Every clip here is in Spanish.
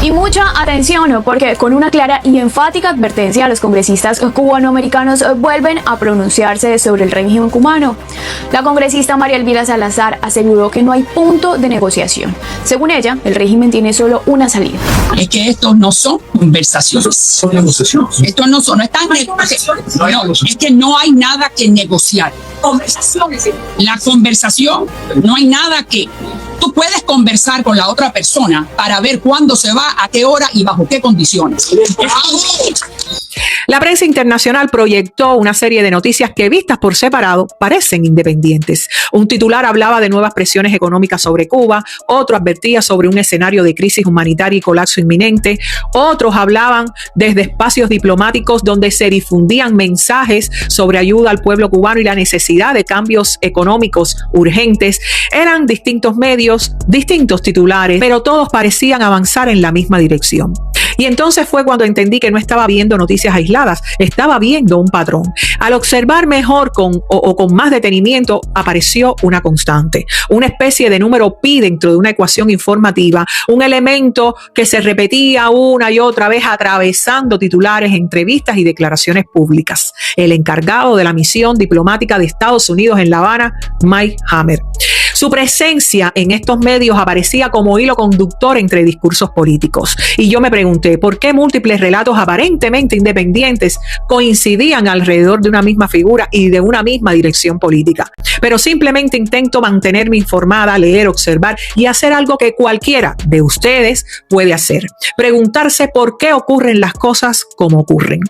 Y mucha atención, porque con una clara y enfática advertencia, los congresistas cubanoamericanos vuelven a pronunciarse sobre el régimen cubano. La congresista María Elvira Salazar aseguró que no hay punto de negociación. Según ella, el régimen tiene solo una salida. Es que estos no son conversaciones. Son negociaciones. Estos no están negociaciones. No, es que no hay nada que negociar. Conversaciones. La conversación, no hay nada que... Tú puedes conversar con la otra persona para ver cuándo se va, a qué hora y bajo qué condiciones. La prensa internacional proyectó una serie de noticias que, vistas por separado, parecen independientes. Un titular hablaba de nuevas presiones económicas sobre Cuba, otro advertía sobre un escenario de crisis humanitaria y colapso inminente, otros hablaban desde espacios diplomáticos donde se difundían mensajes sobre ayuda al pueblo cubano y la necesidad de cambios económicos urgentes. Eran distintos medios, distintos titulares, pero todos parecían avanzar en la misma dirección. Y entonces fue cuando entendí que no estaba viendo noticias aisladas, estaba viendo un patrón. Al observar mejor con más detenimiento, apareció una constante, una especie de número pi dentro de una ecuación informativa, un elemento que se repetía una y otra vez atravesando titulares, entrevistas y declaraciones públicas. El encargado de la misión diplomática de Estados Unidos en La Habana, Mike Hammer. Su presencia en estos medios aparecía como hilo conductor entre discursos políticos. Y yo me pregunté, ¿por qué múltiples relatos aparentemente independientes coincidían alrededor de una misma figura y de una misma dirección política? Pero simplemente intento mantenerme informada, leer, observar y hacer algo que cualquiera de ustedes puede hacer. Preguntarse por qué ocurren las cosas como ocurren.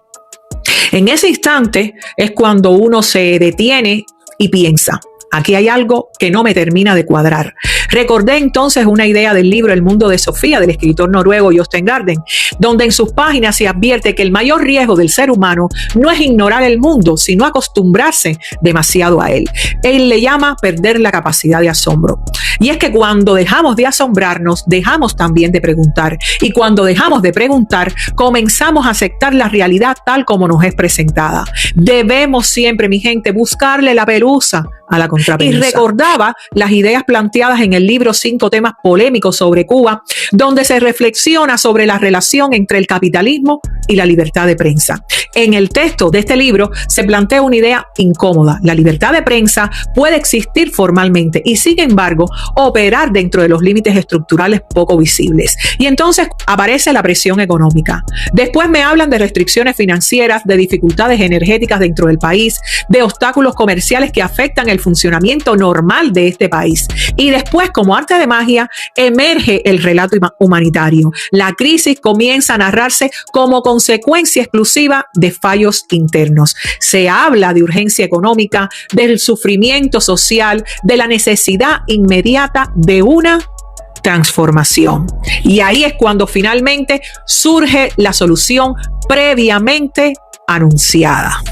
En ese instante es cuando uno se detiene y piensa: aquí hay algo que no me termina de cuadrar. Recordé entonces una idea del libro El mundo de Sofía, del escritor noruego Jostein Gaarder, donde en sus páginas se advierte que el mayor riesgo del ser humano no es ignorar el mundo, sino acostumbrarse demasiado a él. Él le llama perder la capacidad de asombro. Y es que cuando dejamos de asombrarnos, dejamos también de preguntar. Y cuando dejamos de preguntar, comenzamos a aceptar la realidad tal como nos es presentada. Debemos siempre, mi gente, buscarle la pelusa a la contrapelusa. Y recordaba las ideas planteadas en el libro 5 temas polémicos sobre Cuba, donde se reflexiona sobre la relación entre el capitalismo y la libertad de prensa. En el texto de este libro se plantea una idea incómoda. La libertad de prensa puede existir formalmente y, sin embargo, operar dentro de los límites estructurales poco visibles. Y entonces aparece la presión económica. Después me hablan de restricciones financieras, de dificultades energéticas dentro del país, de obstáculos comerciales que afectan el funcionamiento normal de este país. Y después, como arte de magia, emerge el relato humanitario. La crisis comienza a narrarse como consecuencia exclusiva de fallos internos. Se habla de urgencia económica, del sufrimiento social, de la necesidad inmediata de una transformación. Y ahí es cuando finalmente surge la solución previamente anunciada.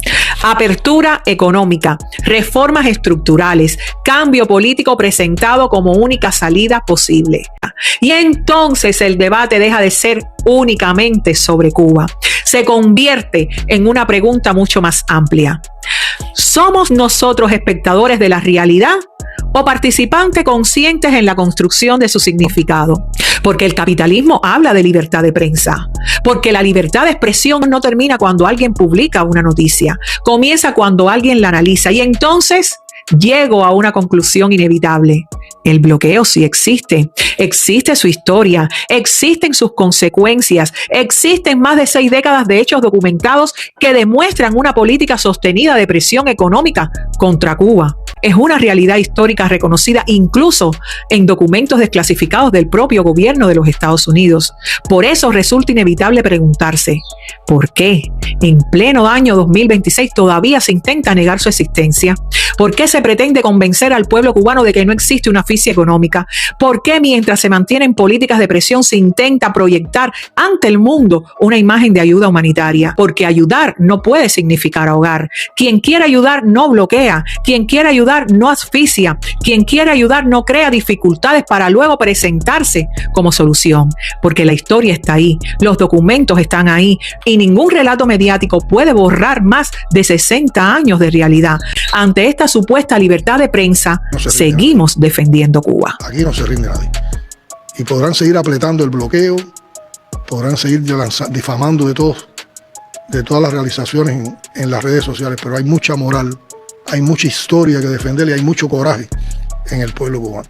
Apertura económica, reformas estructurales, cambio político presentado como única salida posible. Y entonces el debate deja de ser únicamente sobre Cuba. Se convierte en una pregunta mucho más amplia. ¿Somos nosotros espectadores de la realidad o participantes conscientes en la construcción de su significado? Porque el capitalismo habla de libertad de prensa. Porque la libertad de expresión no termina cuando alguien publica una noticia. Comienza cuando alguien la analiza. Y entonces llego a una conclusión inevitable. El bloqueo sí existe. Existe su historia. Existen sus consecuencias. Existen más de 6 décadas de hechos documentados que demuestran una política sostenida de presión económica contra Cuba. Es una realidad histórica reconocida incluso en documentos desclasificados del propio gobierno de los Estados Unidos. Por eso resulta inevitable preguntarse, ¿por qué en pleno año 2026 todavía se intenta negar su existencia? ¿Por qué se pretende convencer al pueblo cubano de que no existe una asfixia económica? ¿Por qué mientras se mantienen políticas de presión se intenta proyectar ante el mundo una imagen de ayuda humanitaria? Porque ayudar no puede significar ahogar. Quien quiere ayudar no bloquea. Quien quiere ayudar no asfixia. Quien quiere ayudar no crea dificultades para luego presentarse como solución. Porque la historia está ahí, los documentos están ahí y ningún relato mediático puede borrar más de 60 años de realidad. Ante esta supuesta libertad de prensa, seguimos defendiendo Cuba. Aquí no se rinde nadie. Y podrán seguir apretando el bloqueo podrán seguir difamando de todas las realizaciones en las redes sociales, pero hay mucha moral, hay mucha historia que defender y hay mucho coraje en el pueblo cubano.